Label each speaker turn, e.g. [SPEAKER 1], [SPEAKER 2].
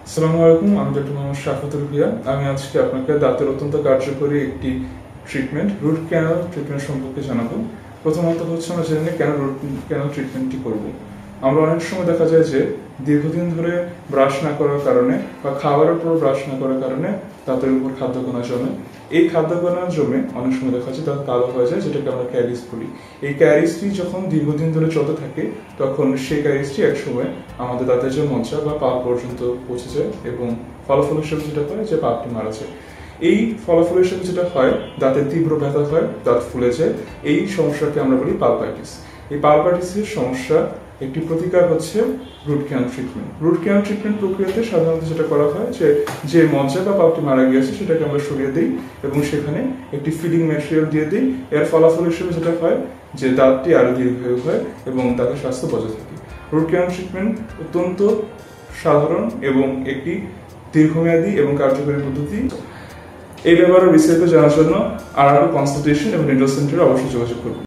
[SPEAKER 1] আসসালামু আলাইকুম, আমি ডক্টর মোহাম্মদ শাফাতুল ভিয়া। আমি আজকে আপনাকে দাঁতের অত্যন্ত কার্যকরী একটি ট্রিটমেন্ট, রুট ক্যানাল ট্রিটমেন্ট সম্পর্কে জানাবো। প্রথমত হচ্ছে আমরা জেনে কেন রুট ক্যানাল ট্রিটমেন্টটি করব। আমরা অনেক সময় দেখা যায় যে দীর্ঘদিন ধরে ব্রাশ না করার কারণে বা খাবারের পর ব্রাশ না করার কারণে দাঁতের উপর খাদ্যকণা জমে। এই খাদ্যকণা জমে অনেক সময় দেখা যায় দাঁত কালো হয়ে যায়, যেটাকে আমরা ক্যারিস বলি। এই ক্যারিসটি যখন দীর্ঘদিন ধরে চলতে থাকে তখন সেই ক্যারিসটি একসময় আমাদের দাঁতের যে মজ্জা বা পাল্প পর্যন্ত পৌঁছে যায় এবং ফলাফল হিসেবে যেটা হয় যে পাল্পটি মারা যায়। এই ফলাফল হিসেবে যেটা হয় দাঁতের তীব্র ব্যথা হয়, দাঁত ফুলে যায়। এই সমস্যাকে আমরা বলি পালপাইটিস। এই পালপাইটিসের সমস্যা একটি প্রতিকার হচ্ছে root canal treatment. Root canal treatment প্রক্রিয়াতে সাধারণত যেটা করা হয় যে মজ্জা বা পাল্পটি মারা গিয়েছে সেটাকে আমরা সরিয়ে দিই এবং সেখানে একটি ফিলিং ম্যাটেরিয়াল দিয়ে দিই। এর ফলাফল হিসেবে যেটা হয় যে দাঁতটি আরো দীর্ঘায়ু হয় এবং দাঁতের স্বাস্থ্য বজায় থাকে। রুট ক্যানাল ট্রিটমেন্ট অত্যন্ত সাধারণ এবং একটি দীর্ঘমেয়াদী এবং কার্যকরী পদ্ধতি। এই ব্যাপারে বিস্তারিত জানার জন্য আরও কনসালটেশন এবং ডেন্টাল সেন্টারে অবশ্যই যোগাযোগ করুন।